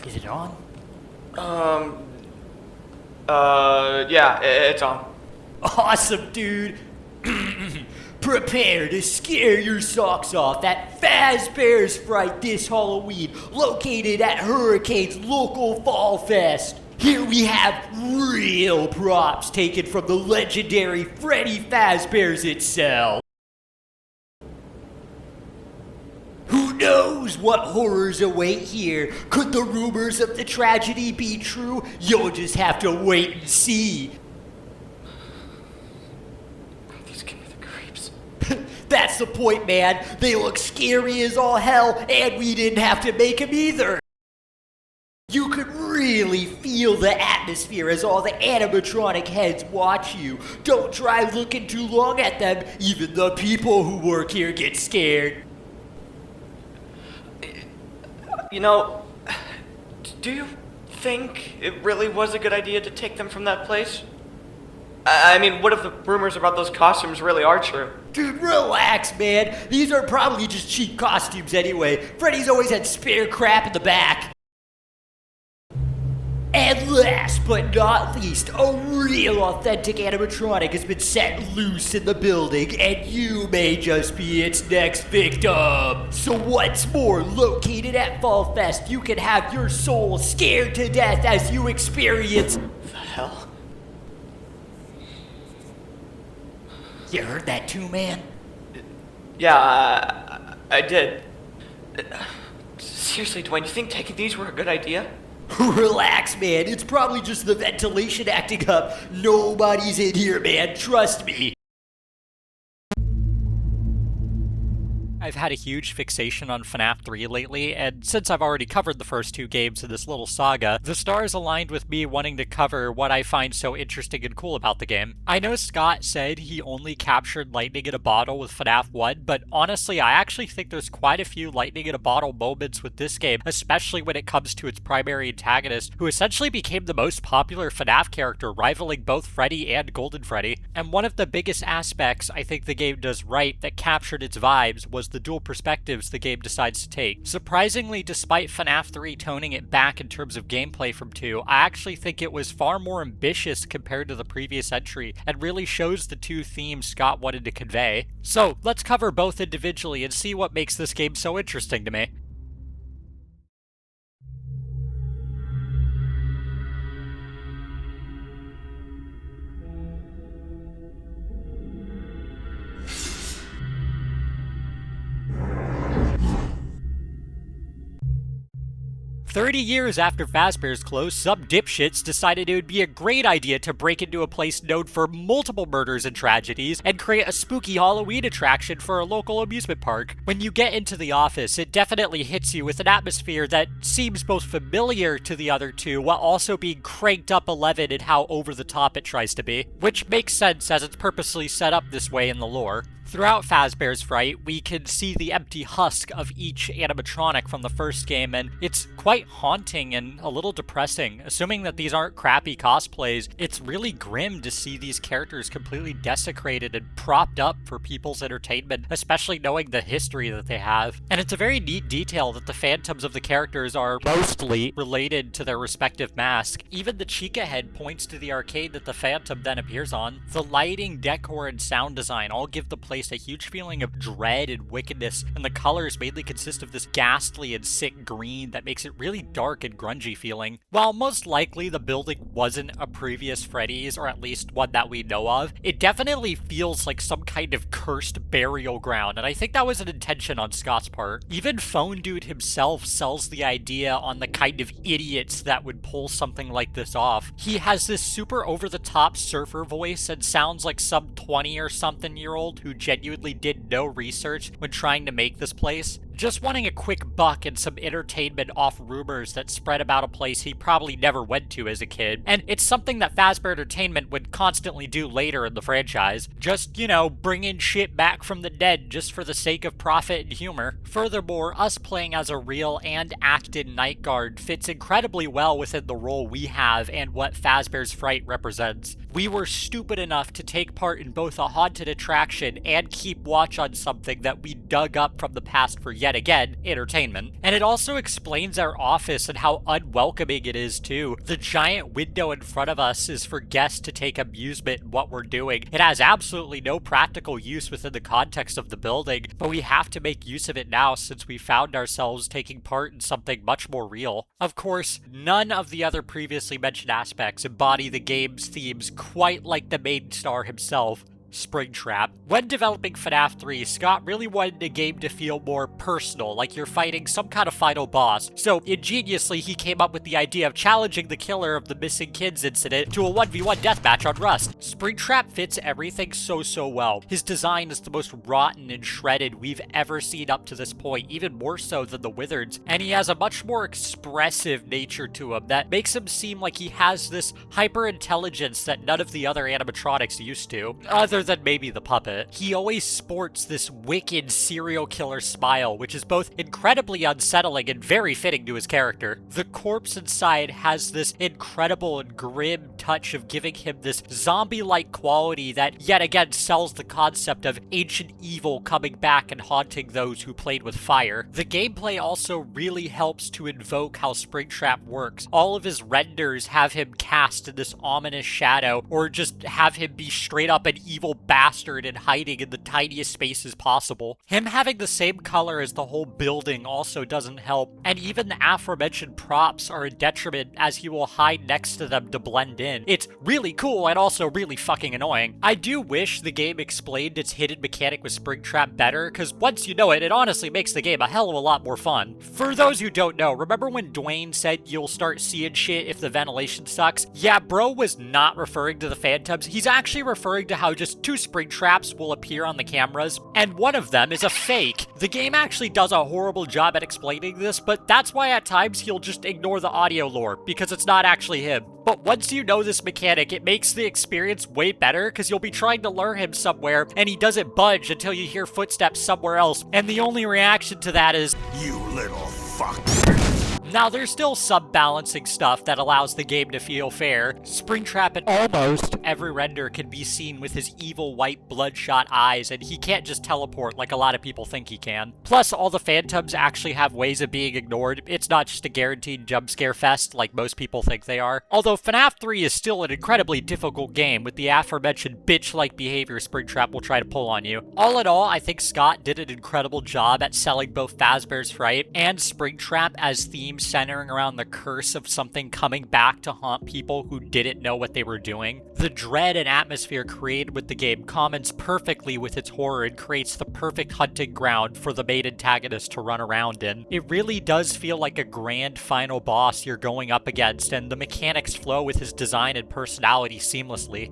Is it on? Yeah, it's on. Awesome, dude. Prepare to scare your socks off at Fazbear's Fright this Halloween, located at Hurricane's local Fall Fest. Here we have real props taken from the legendary Freddy Fazbear's itself. Who knows what horrors await here? Could the rumors of the tragedy be true? You'll just have to wait and see. These give me the creeps. That's the point, man. They look scary as all hell, and we didn't have to make them either. You could really feel the atmosphere as all the animatronic heads watch you. Don't try looking too long at them. Even the people who work here get scared. You know, do you think it really was a good idea to take them from that place? I mean, what if the rumors about those costumes really are true? Dude, relax, man. These are probably just cheap costumes anyway. Freddy's always had spare crap in the back. And last but not least, a real authentic animatronic has been set loose in the building, and you may just be its next victim. So what's more, located at Fall Fest, you can have your soul scared to death as you experience... The hell? You heard that too, man? Yeah, I did. Seriously, Dwayne, you think taking these were a good idea? Relax, man. It's probably just the ventilation acting up. Nobody's in here, man. Trust me. I've had a huge fixation on Fnaf 3 lately, and since I've already covered the first two games in this little saga, the stars aligned with me wanting to cover what I find so interesting and cool about the game. I know Scott said he only captured lightning in a bottle with Fnaf 1, but honestly, I actually think there's quite a few lightning in a bottle moments with this game, especially when it comes to its primary antagonist, who essentially became the most popular Fnaf character, rivaling both Freddy and Golden Freddy. And one of the biggest aspects I think the game does right that captured its vibes was the dual perspectives the game decides to take. Surprisingly, despite FNAF 3 toning it back in terms of gameplay from 2, I actually think it was far more ambitious compared to the previous entry, and really shows the two themes Scott wanted to convey. So, let's cover both individually and see what makes this game so interesting to me. "30 years after Fazbear's closed, some dipshits decided it would be a great idea to break into a place known for multiple murders and tragedies and create a spooky Halloween attraction for a local amusement park. When you get into the office, it definitely hits you with an atmosphere that seems both familiar to the other two while also being cranked up 11 in how over the top it tries to be, which makes sense as it's purposely set up this way in the lore. Throughout Fazbear's Fright, we can see the empty husk of each animatronic from the first game, and it's quite haunting and a little depressing. Assuming that these aren't crappy cosplays, it's really grim to see these characters completely desecrated and propped up for people's entertainment, especially knowing the history that they have. And it's a very neat detail that the phantoms of the characters are mostly related to their respective mask. Even the Chica head points to the arcade that the phantom then appears on. The lighting, decor, and sound design all give the place a huge feeling of dread and wickedness, and the colors mainly consist of this ghastly and sick green that makes it really dark and grungy feeling. While most likely the building wasn't a previous Freddy's, or at least one that we know of, it definitely feels like some kind of cursed burial ground, and I think that was an intention on Scott's part. Even Phone Dude himself sells the idea on the kind of idiots that would pull something like this off. He has this super over-the-top surfer voice and sounds like some 20 or something year old who genuinely did no research when trying to make this place, just wanting a quick buck and some entertainment off rumors that spread about a place he probably never went to as a kid. And it's something that Fazbear Entertainment would constantly do later in the franchise. Just, you know, bring in shit back from the dead just for the sake of profit and humor. Furthermore, us playing as a real and acted night guard fits incredibly well within the role we have and what Fazbear's Fright represents. We were stupid enough to take part in both a haunted attraction and keep watch on something that we dug up from the past for yet again, entertainment. And it also explains our office and how unwelcoming it is too. The giant window in front of us is for guests to take amusement in what we're doing. It has absolutely no practical use within the context of the building, but we have to make use of it now since we found ourselves taking part in something much more real. Of course, none of the other previously mentioned aspects embody the game's themes quite like the main star himself, Springtrap. When developing FNAF 3, Scott really wanted the game to feel more personal, like you're fighting some kind of final boss. So, ingeniously, he came up with the idea of challenging the killer of the missing kids incident to a 1v1 deathmatch on Rust. Springtrap fits everything so well. His design is the most rotten and shredded we've ever seen up to this point, even more so than the Wizards, and he has a much more expressive nature to him that makes him seem like he has this hyper-intelligence that none of the other animatronics used to, other than maybe the puppet. He always sports this wicked serial killer smile, which is both incredibly unsettling and very fitting to his character. The corpse inside has this incredible and grim touch of giving him this zombie-like quality that yet again sells the concept of ancient evil coming back and haunting those who played with fire. The gameplay also really helps to invoke how Springtrap works. All of his renders have him cast in this ominous shadow, or just have him be straight up an evil bastard and hiding in the tiniest spaces possible. Him having the same color as the whole building also doesn't help, and even the aforementioned props are a detriment as he will hide next to them to blend in. It's really cool and also really fucking annoying. I do wish the game explained its hidden mechanic with Springtrap better, because once you know it, it honestly makes the game a hell of a lot more fun. For those who don't know, remember when Dwayne said you'll start seeing shit if the ventilation sucks? Yeah, bro was not referring to the phantoms. He's actually referring to how just two Springtraps will appear on the cameras, and one of them is a fake. The game actually does a horrible job at explaining this, but that's why at times he'll just ignore the audio lore, because it's not actually him. But once you know this mechanic, it makes the experience way better, because you'll be trying to lure him somewhere, and he doesn't budge until you hear footsteps somewhere else, and the only reaction to that is, "You little fuck." Now, there's still some balancing stuff that allows the game to feel fair. Springtrap in almost every render can be seen with his evil white bloodshot eyes, and he can't just teleport like a lot of people think he can. Plus, all the phantoms actually have ways of being ignored. It's not just a guaranteed jump scare fest like most people think they are. Although FNAF 3 is still an incredibly difficult game with the aforementioned bitch-like behavior Springtrap will try to pull on you. All in all, I think Scott did an incredible job at selling both Fazbear's Fright and Springtrap as themes centering around the curse of something coming back to haunt people who didn't know what they were doing. The dread and atmosphere created with the game comments perfectly with its horror and creates the perfect hunting ground for the main antagonist to run around in. It really does feel like a grand final boss you're going up against, and the mechanics flow with his design and personality seamlessly.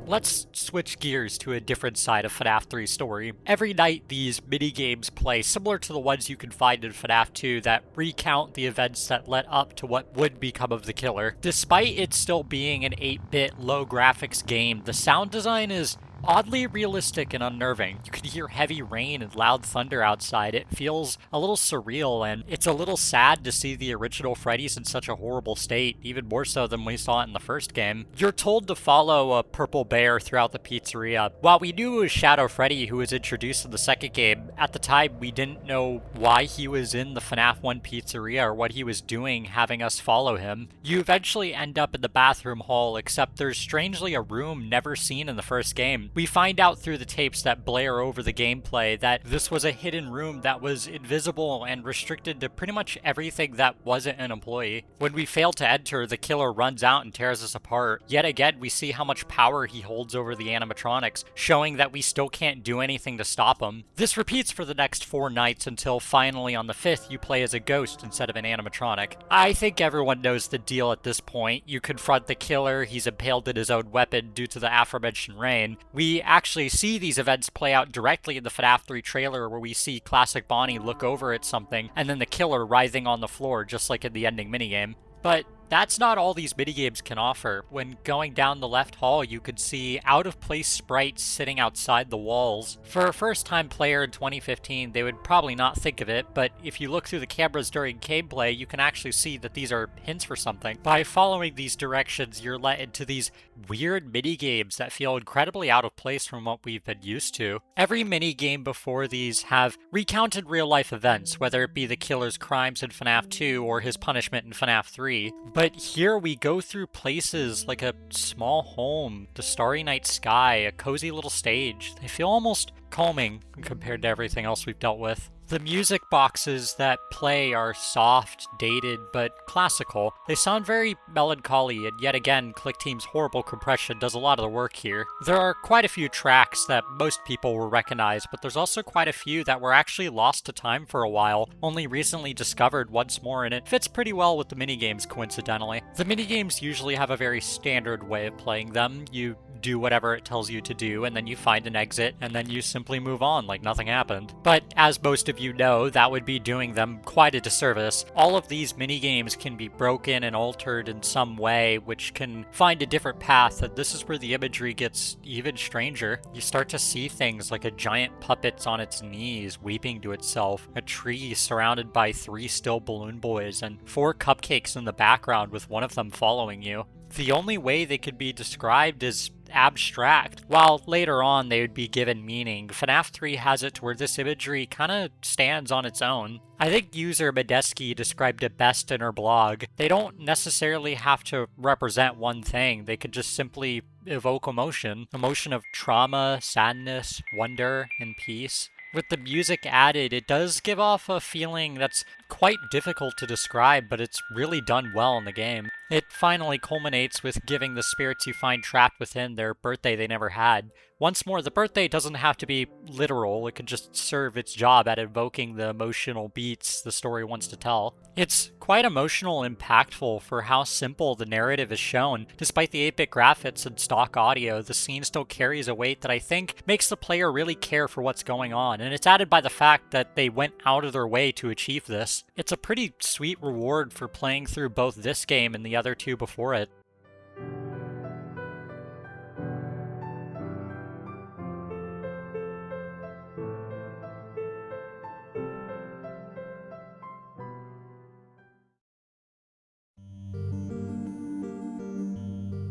Let's switch gears to a different side of FNAF 3's story. Every night, these mini-games play similar to the ones you can find in FNAF 2 that recount the events that led up to what would become of the killer. Despite it still being an 8-bit, low-graphics game, the sound design is oddly realistic and unnerving. You can hear heavy rain and loud thunder outside. It feels a little surreal, and it's a little sad to see the original Freddy's in such a horrible state, even more so than we saw it in the first game. You're told to follow a purple bear throughout the pizzeria. While we knew it was Shadow Freddy who was introduced in the second game, at the time we didn't know why he was in the FNAF 1 pizzeria or what he was doing having us follow him. You eventually end up in the bathroom hall, except there's strangely a room never seen in the first game. We find out through the tapes that blare over the gameplay that this was a hidden room that was invisible and restricted to pretty much everything that wasn't an employee. When we fail to enter, the killer runs out and tears us apart. Yet again, we see how much power he holds over the animatronics, showing that we still can't do anything to stop him. This repeats for the next 4 nights until finally on the 5th you play as a ghost instead of an animatronic. I think everyone knows the deal at this point. You confront the killer, he's impaled in his own weapon due to the aforementioned rain. We We actually see these events play out directly in the FNAF 3 trailer, where we see classic Bonnie look over at something and then the killer writhing on the floor, just like in the ending minigame. But that's not all these minigames can offer. When going down the left hall, you could see out-of-place sprites sitting outside the walls. For a first-time player in 2015, they would probably not think of it, but if you look through the cameras during gameplay, you can actually see that these are hints for something. By following these directions, you're led into these weird minigames that feel incredibly out of place from what we've been used to. Every minigame before these have recounted real-life events, whether it be the killer's crimes in FNAF 2 or his punishment in FNAF 3. But here we go through places like a small home, the starry night sky, a cozy little stage. They feel almost calming compared to everything else we've dealt with. The music boxes that play are soft, dated, but classical. They sound very melancholy, and yet again, ClickTeam's horrible compression does a lot of the work here. There are quite a few tracks that most people will recognize, but there's also quite a few that were actually lost to time for a while, only recently discovered once more, and it fits pretty well with the minigames, coincidentally. The minigames usually have a very standard way of playing them. You do whatever it tells you to do, and then you find an exit, and then you simply move on like nothing happened. But as most of you know, that would be doing them quite a disservice. All of these minigames can be broken and altered in some way, which can find a different path, and this is where the imagery gets even stranger. You start to see things like a giant puppet on its knees, weeping to itself, a tree surrounded by 3 still balloon boys, and 4 cupcakes in the background with one of them following you. The only way they could be described is abstract, while later on they would be given meaning. FNAF 3 has it to where this imagery kind of stands on its own. I think user Medeski described it best in her blog. They don't necessarily have to represent one thing, they could just simply evoke emotion. Emotion of trauma, sadness, wonder, and peace. With the music added, it does give off a feeling that's quite difficult to describe, but it's really done well in the game. It finally culminates with giving the spirits you find trapped within their birthday they never had. Once more, the birthday doesn't have to be literal, it can just serve its job at evoking the emotional beats the story wants to tell. It's quite emotional and impactful for how simple the narrative is shown. Despite the 8-bit graphics and stock audio, the scene still carries a weight that I think makes the player really care for what's going on, and it's added by the fact that they went out of their way to achieve this. It's a pretty sweet reward for playing through both this game and the other 2 before it.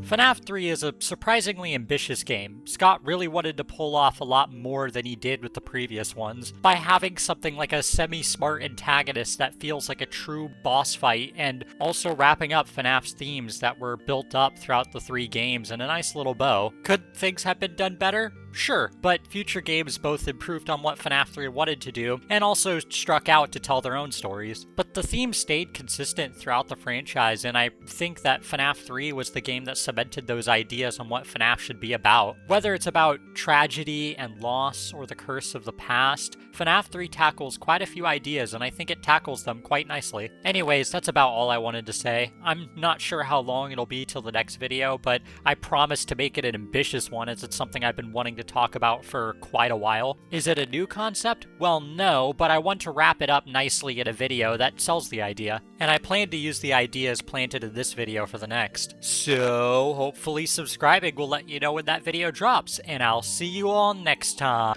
FNAF 3 is a surprisingly ambitious game. Scott really wanted to pull off a lot more than he did with the previous ones, by having something like a semi-smart antagonist that feels like a true boss fight, and also wrapping up FNAF's themes that were built up throughout the 3 games in a nice little bow. Could things have been done better? Sure, but future games both improved on what FNAF 3 wanted to do, and also struck out to tell their own stories. But the theme stayed consistent throughout the franchise, and I think that FNAF 3 was the game that cemented those ideas on what FNAF should be about. Whether it's about tragedy and loss, or the curse of the past, FNAF 3 tackles quite a few ideas, and I think it tackles them quite nicely. Anyways, that's about all I wanted to say. I'm not sure how long it'll be till the next video, but I promise to make it an ambitious one, as it's something I've been wanting to talk about for quite a while. Is it a new concept? Well, no, but I want to wrap it up nicely in a video that sells the idea, and I plan to use the ideas planted in this video for the next. So, hopefully subscribing will let you know when that video drops, and I'll see you all next time.